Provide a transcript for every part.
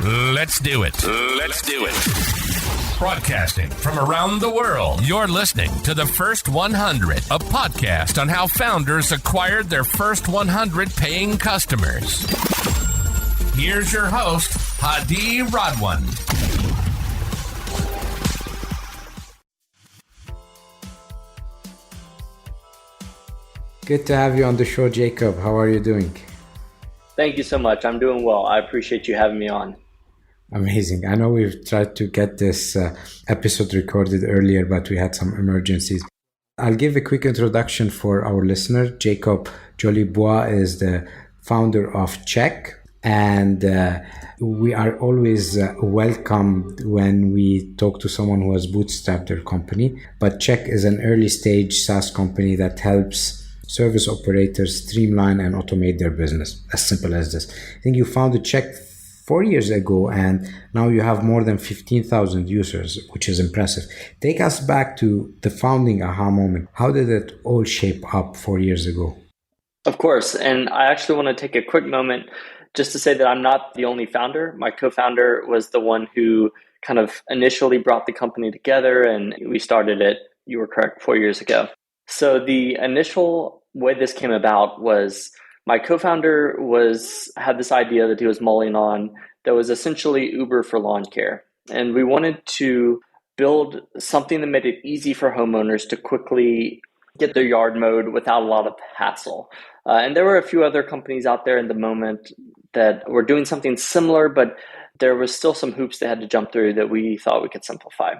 Let's do it. Let's do it. Broadcasting from around the world, you're listening to The First 100, a podcast on how founders acquired their first 100 paying customers. Here's your host, Hadi Radwan. Good to have you on the show, Jacob. How are you doing? Thank you so much. I'm doing well. I appreciate you having me on. Amazing. I know we've tried to get this episode recorded earlier, but we had some emergencies. I'll give a quick introduction for our listener. Jacob Jolibois is the founder of Check, and we are always welcomed when we talk to someone who has bootstrapped their company. But Check is an early stage SaaS company that helps service operators streamline and automate their business. As simple as this. I think you founded Check 4 years ago, and now you have more than 15,000 users, which is impressive. Take us back to the founding aha moment. How did it all shape up 4 years ago? Of course. And I actually want to take a quick moment just to say that I'm not the only founder. My co-founder was the one who kind of initially brought the company together, and we started it, you were correct, 4 years ago. So the initial way this came about was my co-founder had this idea that he was mulling on that was essentially Uber for lawn care. And we wanted to build something that made it easy for homeowners to quickly get their yard mowed without a lot of hassle. And there were a few other companies out there in the moment that were doing something similar, but there was still some hoops they had to jump through that we thought we could simplify.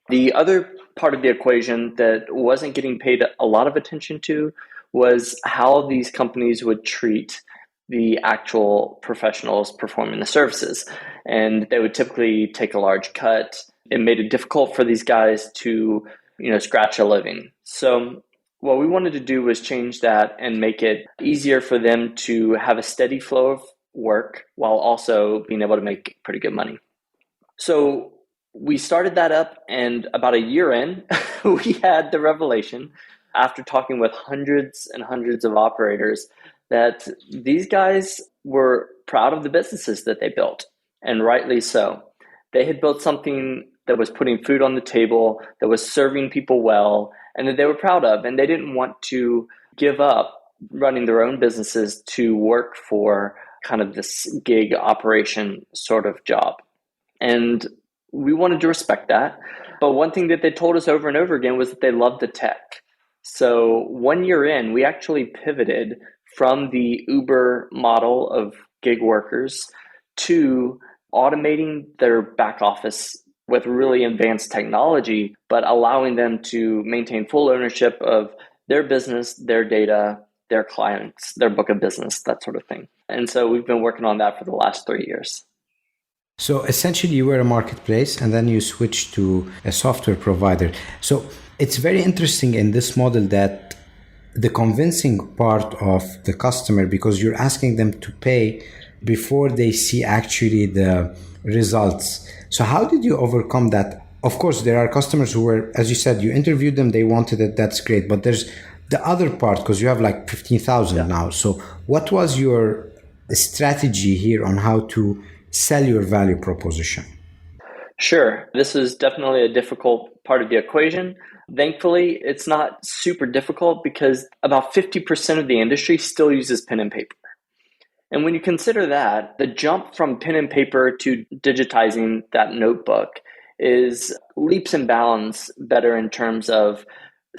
The other part of the equation that wasn't getting paid a lot of attention to was how these companies would treat the actual professionals performing the services. And they would typically take a large cut. It made it difficult for these guys to, scratch a living. So what we wanted to do was change that and make it easier for them to have a steady flow of work while also being able to make pretty good money. So we started that up, and about a year in, we had the revelation after talking with hundreds and hundreds of operators that these guys were proud of the businesses that they built, and rightly so. They had built something that was putting food on the table, that was serving people well, and that they were proud of, and they didn't want to give up running their own businesses to work for kind of this gig operation sort of job. And we wanted to respect that. But one thing that they told us over and over again was that they loved the tech. So 1 year in, we actually pivoted from the Uber model of gig workers to automating their back office with really advanced technology, but allowing them to maintain full ownership of their business, their data, their clients, their book of business, that sort of thing. And so we've been working on that for the last 3 years. So essentially you were a marketplace and then you switched to a software provider. So it's very interesting in this model that the convincing part of the customer, because you're asking them to pay before they see actually the results. So how did you overcome that? Of course, there are customers who were, as you said, you interviewed them, they wanted it, that's great. But there's the other part, because you have like 15,000 now. So what was your strategy here on how to sell your value proposition? Sure. This is definitely a difficult part of the equation. Thankfully, it's not super difficult because about 50% of the industry still uses pen and paper. And when you consider that, the jump from pen and paper to digitizing that notebook is leaps and bounds better in terms of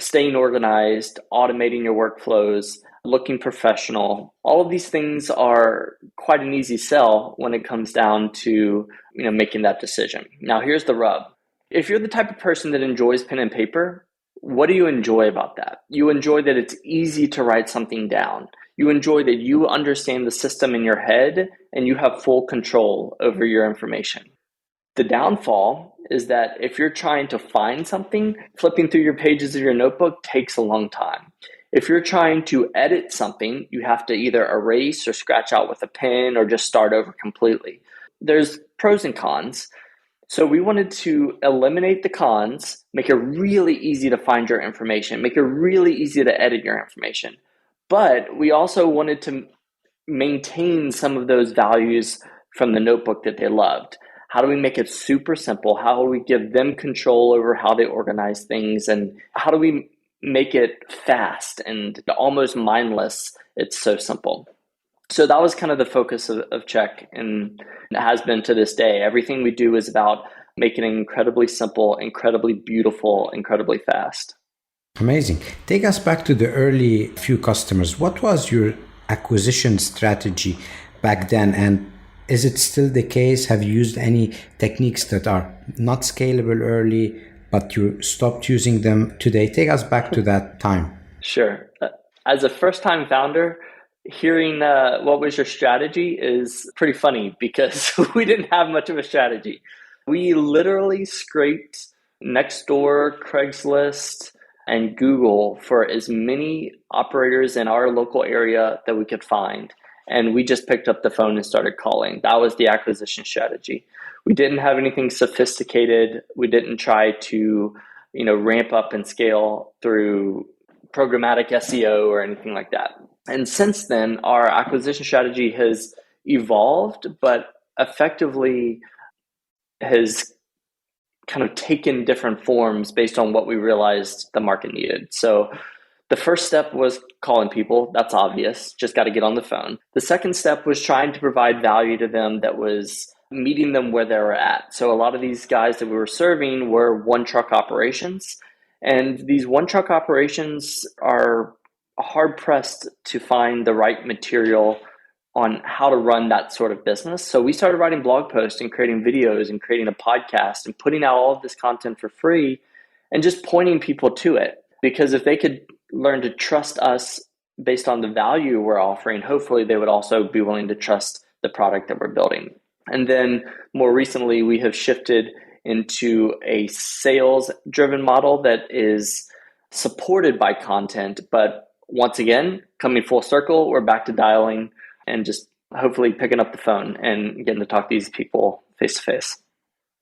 staying organized, automating your workflows, looking professional. All of these things are quite an easy sell when it comes down to making that decision. Now, here's the rub. If you're the type of person that enjoys pen and paper, what do you enjoy about that? You enjoy that it's easy to write something down. You enjoy that you understand the system in your head and you have full control over your information. The downfall is that if you're trying to find something, flipping through your pages of your notebook takes a long time. If you're trying to edit something, you have to either erase or scratch out with a pen or just start over completely. There's pros and cons. So we wanted to eliminate the cons, make it really easy to find your information, make it really easy to edit your information. But we also wanted to maintain some of those values from the notebook that they loved? How do we make it super simple? How do we give them control over how they organize things? And how do we make it fast and almost mindless? It's so simple. So that was kind of the focus of Check, and it has been to this day. Everything we do is about making it incredibly simple, incredibly beautiful, incredibly fast. Amazing. Take us back to the early few customers. What was your acquisition strategy back then? And is it still the case? Have you used any techniques that are not scalable early, but you stopped using them today? Take us back to that time. Sure. As a first-time founder, hearing what was your strategy is pretty funny because we didn't have much of a strategy. We literally scraped Nextdoor, Craigslist, and Google for as many operators in our local area that we could find. And we just picked up the phone and started calling. That was the acquisition strategy. We didn't have anything sophisticated. We didn't try to, ramp up and scale through programmatic SEO or anything like that. And since then, our acquisition strategy has evolved, but effectively has kind of taken different forms based on what we realized the market needed. So the first step was calling people. That's obvious. Just got to get on the phone. The second step was trying to provide value to them that was meeting them where they were at. So a lot of these guys that we were serving were one truck operations. And these one truck operations are hard pressed to find the right material on how to run that sort of business. So we started writing blog posts and creating videos and creating a podcast and putting out all of this content for free and just pointing people to it. Because if they could learn to trust us based on the value we're offering, hopefully they would also be willing to trust the product that we're building. And then more recently, we have shifted into a sales-driven model that is supported by content. But once again, coming full circle, we're back to dialing and just hopefully picking up the phone and getting to talk to these people face to face.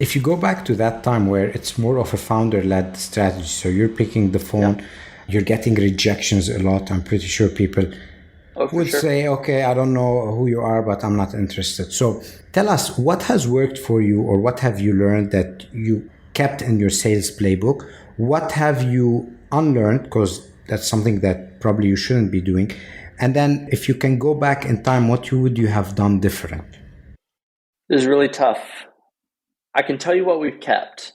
If you go back to that time where it's more of a founder-led strategy, so you're picking the phone, you're getting rejections a lot. I'm pretty sure people would say, okay, I don't know who you are, but I'm not interested. So tell us, what has worked for you, or what have you learned that you kept in your sales playbook? What have you unlearned? Because that's something that probably you shouldn't be doing. And then if you can go back in time, what would you have done different? This is really tough. I can tell you what we've kept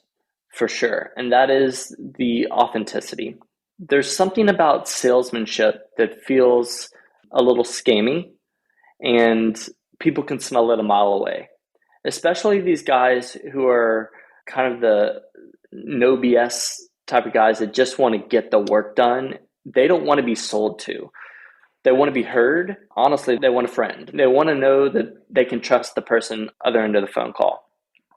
for sure, and that is the authenticity. There's something about salesmanship that feels a little scammy, and people can smell it a mile away, especially these guys who are kind of the no BS type of guys that just want to get the work done. They don't want to be sold to. They want to be heard. Honestly, they want a friend. They want to know that they can trust the person other end of the phone call.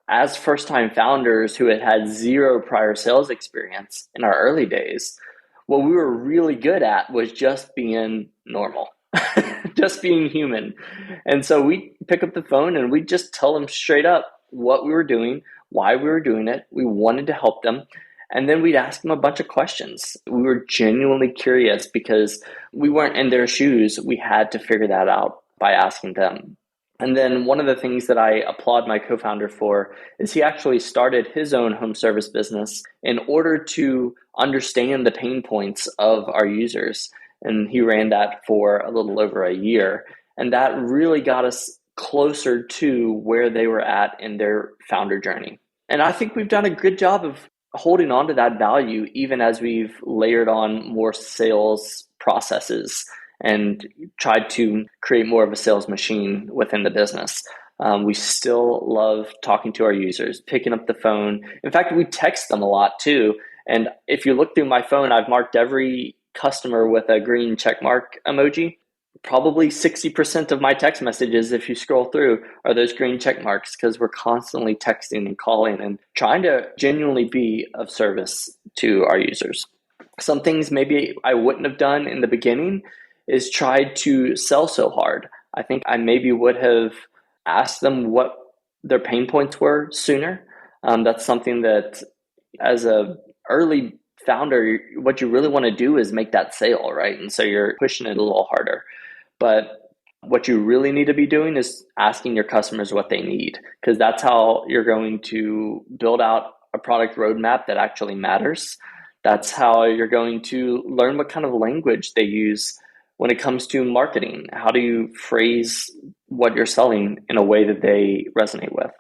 As first-time founders who had zero prior sales experience in our early days, what we were really good at was just being normal, just being human. And so we pick up the phone and we just tell them straight up what we were doing, why we were doing it. We wanted to help them. And then we'd ask them a bunch of questions. We were genuinely curious because we weren't in their shoes. We had to figure that out by asking them. And then one of the things that I applaud my co-founder for is he actually started his own home service business in order to understand the pain points of our users. And he ran that for a little over a year. And that really got us closer to where they were at in their founder journey. And I think we've done a good job of holding on to that value, even as we've layered on more sales processes and tried to create more of a sales machine within the business. We still love talking to our users, picking up the phone. In fact, we text them a lot too. And if you look through my phone, I've marked every customer with a green check mark emoji. Probably 60% of my text messages, if you scroll through, are those green check marks because we're constantly texting and calling and trying to genuinely be of service to our users. Some things maybe I wouldn't have done in the beginning is tried to sell so hard. I think I maybe would have asked them what their pain points were sooner. That's something that as a early founder, what you really want to do is make that sale, right? And so you're pushing it a little harder. But What you really need to be doing is asking your customers what they need, because that's how you're going to build out a product roadmap that actually matters. That's how you're going to learn what kind of language they use when it comes to marketing. How do you phrase what you're selling in a way that they resonate with?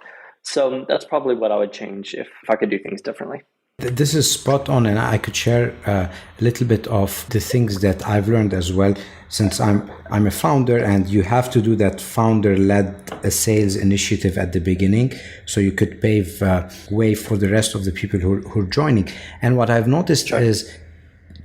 So that's probably what I would change if I could do things differently. This is spot on, and I could share a little bit of the things that I've learned as well, since I'm a founder, and you have to do that founder-led sales initiative at the beginning, so you could pave way for the rest of the people who are joining. And what I've noticed is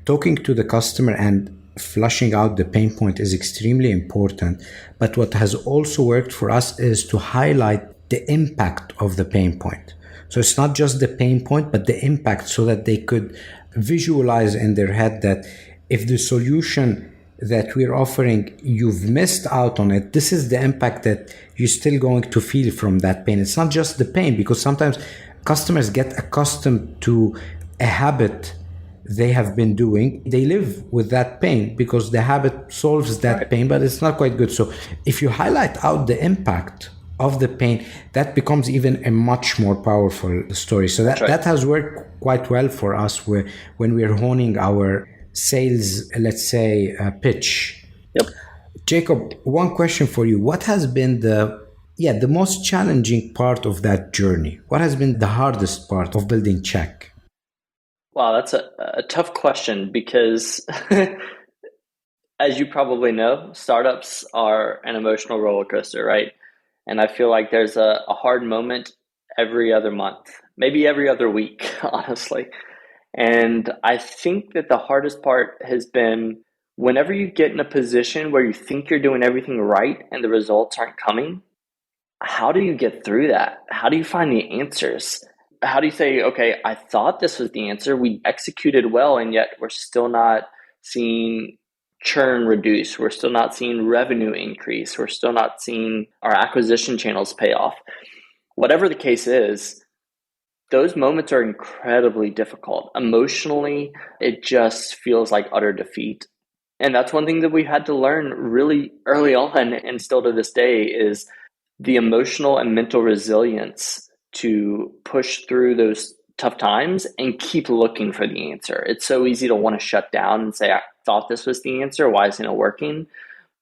talking to the customer and flushing out the pain point is extremely important. But what has also worked for us is to highlight the impact of the pain point. So it's not just the pain point, but the impact, so that they could visualize in their head that if the solution that we're offering, you've missed out on it, this is the impact that you're still going to feel from that pain. It's not just the pain, because sometimes customers get accustomed to a habit they have been doing. They live with that pain because the habit solves that pain, but it's not quite good. So if you highlight out the impact of the pain, that becomes even a much more powerful story. So that has worked quite well for us when we're honing our sales, let's say, pitch. Yep. Jacob, one question for you. What has been the most challenging part of that journey? What has been the hardest part of building Check? Wow, that's a tough question, because as you probably know, startups are an emotional roller coaster, right? And I feel like there's a hard moment every other month, maybe every other week, honestly. And I think that the hardest part has been whenever you get in a position where you think you're doing everything right and the results aren't coming, how do you get through that? How do you find the answers? How do you say, okay, I thought this was the answer. We executed well, and yet we're still not seeing churn reduce. We're still not seeing revenue increase. We're still not seeing our acquisition channels pay off. Whatever the case is, those moments are incredibly difficult. Emotionally, it just feels like utter defeat. And that's one thing that we had to learn really early on, and still to this day, is the emotional and mental resilience to push through those tough times and keep looking for the answer. It's so easy to want to shut down and say, I thought this was the answer. Why isn't it working?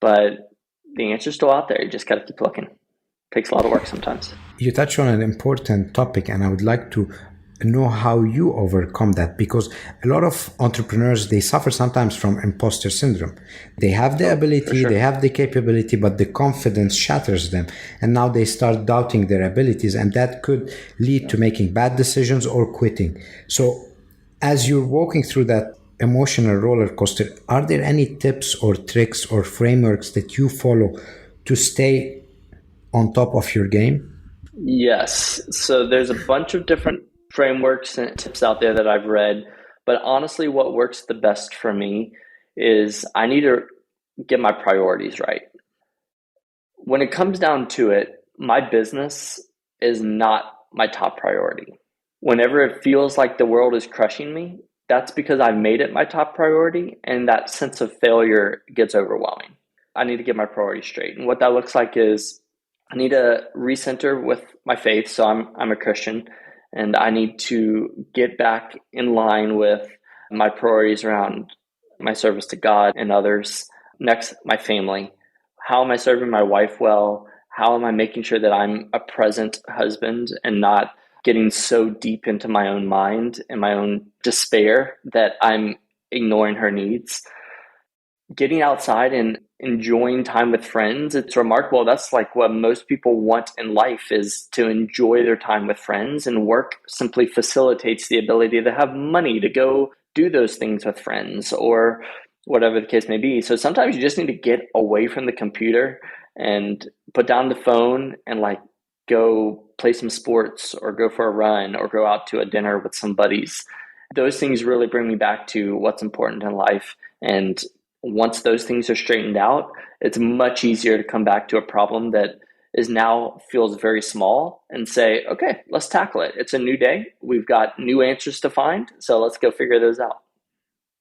But the answer's still out there. You just got to keep looking. It takes a lot of work sometimes. You touched on an important topic, and I would like to know how you overcome that, because a lot of entrepreneurs, they suffer sometimes from imposter syndrome. They have the ability, they have the capability, but the confidence shatters them, and now they start doubting their abilities, and that could lead to making bad decisions or quitting. So as you're walking through that emotional roller coaster, are there any tips or tricks or frameworks that you follow to stay on top of your game? Yes. So there's a bunch of different frameworks and tips out there that I've read, but honestly, what works the best for me is I need to get my priorities right. When it comes down to it, my business is not my top priority. Whenever it feels like the world is crushing me, that's because I've made it my top priority, and that sense of failure gets overwhelming. I need to get my priorities straight. And what that looks like is I need to recenter with my faith. So I'm a Christian, and I need to get back in line with my priorities around my service to God and others. Next, my family. How am I serving my wife well? How am I making sure that I'm a present husband and not getting so deep into my own mind and my own despair that I'm ignoring her needs? Getting outside and enjoying time with friends, it's remarkable. That's like what most people want in life, is to enjoy their time with friends, and work simply facilitates the ability to have money to go do those things with friends or whatever the case may be. So sometimes you just need to get away from the computer and put down the phone and like go play some sports or go for a run or go out to a dinner with some buddies. Those things really bring me back to what's important in life. And once those things are straightened out, it's much easier to come back to a problem that is now feels very small and say, okay, let's tackle it. It's a new day. We've got new answers to find. So let's go figure those out.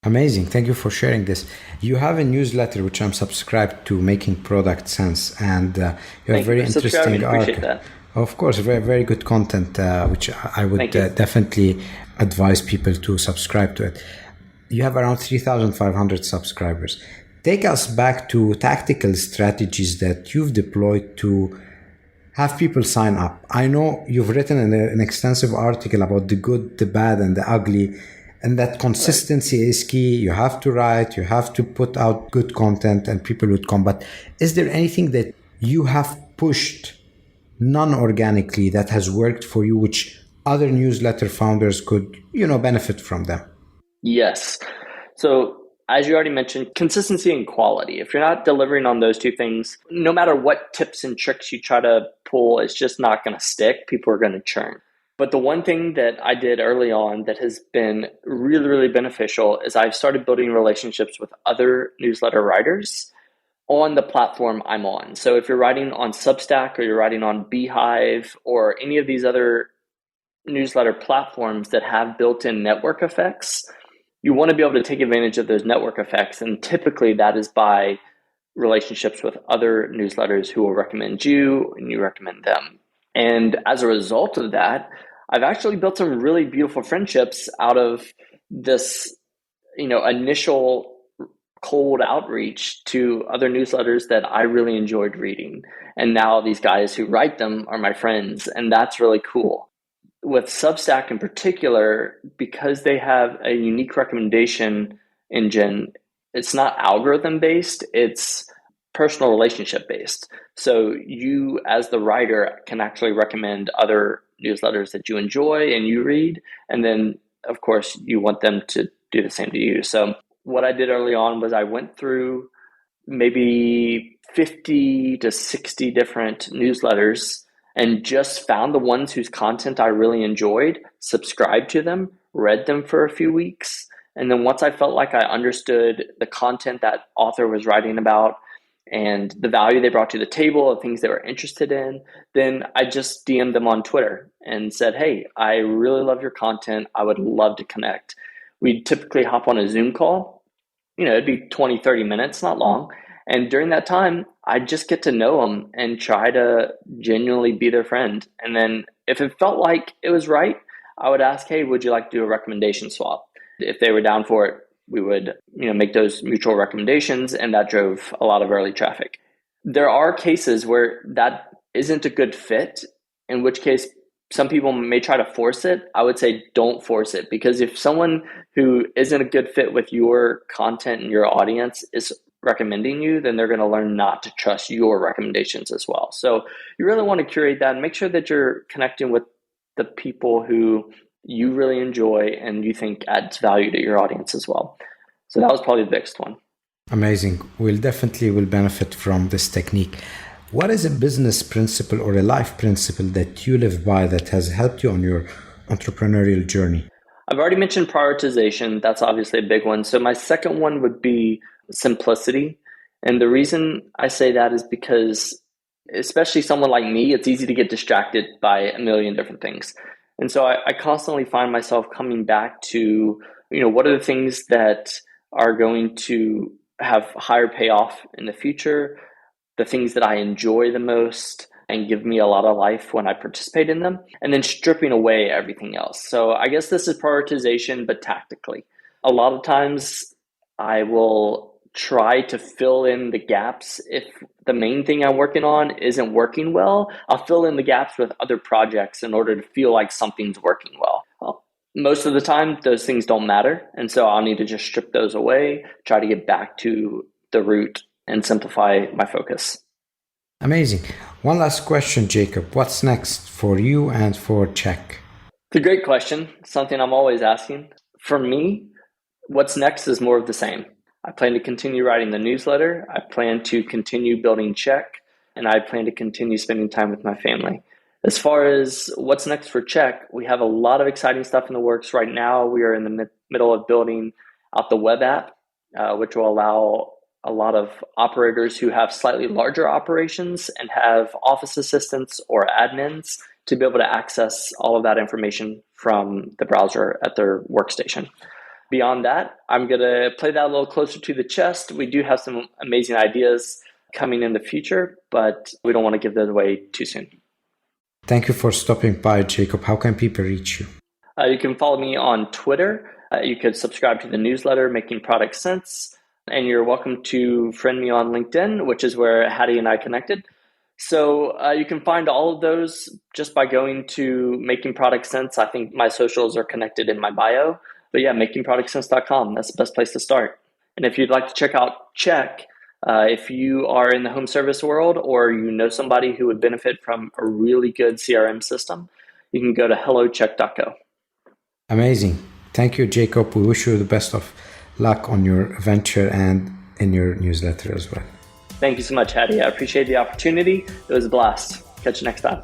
Amazing. Thank you for sharing this. You have a newsletter which I'm subscribed to, Making Product Sense, and you have very interesting article. Of course, very, very good content, which I would definitely advise people to subscribe to it. You have around 3,500 subscribers. Take us back to tactical strategies that you've deployed to have people sign up. I know you've written an extensive article about the good, the bad, and the ugly, and that consistency is key. You have to write, you have to put out good content, and people would come. But is there anything that you have pushed non-organically that has worked for you, which other newsletter founders could, benefit from them? Yes. So as you already mentioned, consistency and quality. If you're not delivering on those two things, no matter what tips and tricks you try to pull, it's just not going to stick. People are going to churn. But the one thing that I did early on that has been really, really beneficial is I've started building relationships with other newsletter writers on the platform I'm on. So if you're writing on Substack or you're writing on Beehive or any of these other newsletter platforms that have built-in network effects, you want to be able to take advantage of those network effects. And typically that is by relationships with other newsletters who will recommend you and you recommend them. And as a result of that, I've actually built some really beautiful friendships out of this, initial cold outreach to other newsletters that I really enjoyed reading. And now these guys who write them are my friends, and that's really cool. With Substack in particular, because they have a unique recommendation engine, it's not algorithm based, it's personal relationship based. So you as the writer can actually recommend other newsletters that you enjoy and you read. And then of course you want them to do the same to you. So what I did early on was I went through maybe 50 to 60 different newsletters and just found the ones whose content I really enjoyed, subscribed to them, read them for a few weeks. And then once I felt like I understood the content that author was writing about and the value they brought to the table, the things they were interested in, then I just DM'd them on Twitter and said, hey, I really love your content. I would love to connect. We'd typically hop on a Zoom call. It'd be 20, 30 minutes, not long. And during that time, I'd just get to know them and try to genuinely be their friend. And then if it felt like it was right, I would ask, hey, would you like to do a recommendation swap? If they were down for it, we would make those mutual recommendations, and that drove a lot of early traffic. There are cases where that isn't a good fit, in which case some people may try to force it. I would say don't force it, because if someone who isn't a good fit with your content and your audience is recommending you, then they're going to learn not to trust your recommendations as well. So you really want to curate that and make sure that you're connecting with the people who you really enjoy and you think adds value to your audience as well. So that was probably the biggest one. Amazing. We'll definitely benefit from this technique. What is a business principle or a life principle that you live by that has helped you on your entrepreneurial journey? I've already mentioned prioritization. That's obviously a big one. So my second one would be simplicity. And the reason I say that is because, especially someone like me, it's easy to get distracted by a million different things. And so I constantly find myself coming back to, what are the things that are going to have higher payoff in the future, the things that I enjoy the most and give me a lot of life when I participate in them, and then stripping away everything else. So I guess this is prioritization, but tactically. A lot of times I will try to fill in the gaps. If the main thing I'm working on isn't working well, I'll fill in the gaps with other projects in order to feel like something's working well. Most of the time, those things don't matter. And so I'll need to just strip those away, try to get back to the root and simplify my focus. Amazing. One last question, Jacob. What's next for you and for Check? It's a great question. Something I'm always asking. For me, what's next is more of the same. I plan to continue writing the newsletter. I plan to continue building Check, and I plan to continue spending time with my family. As far as what's next for Check, we have a lot of exciting stuff in the works right now. We are in the middle of building out the web app, which will allow a lot of operators who have slightly larger operations and have office assistants or admins to be able to access all of that information from the browser at their workstation. Beyond that, I'm going to play that a little closer to the chest. We do have some amazing ideas coming in the future, but we don't want to give those away too soon. Thank you for stopping by, Jacob. How can people reach you? You can follow me on Twitter. You could subscribe to the newsletter, Making Product Sense. And you're welcome to friend me on LinkedIn, which is where Hattie and I connected. So you can find all of those just by going to Making Product Sense. I think my socials are connected in my bio. But yeah, makingproductsense.com. That's the best place to start. And if you'd like to check out Check, if you are in the home service world or you know somebody who would benefit from a really good CRM system, you can go to hellocheck.co. Amazing. Thank you, Jacob. We wish you the best of luck on your venture and in your newsletter as well. Thank you so much, Hattie. I appreciate the opportunity. It was a blast. Catch you next time.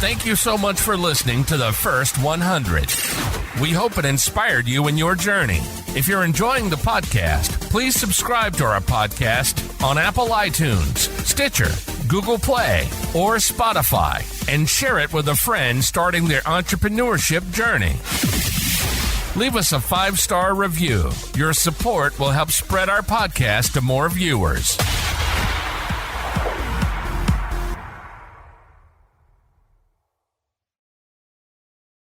Thank you so much for listening to the First 100. We hope it inspired you in your journey. If you're enjoying the podcast, please subscribe to our podcast on Apple iTunes, Stitcher, Google Play, or Spotify, and share it with a friend starting their entrepreneurship journey. Leave us a 5-star review. Your support will help spread our podcast to more viewers.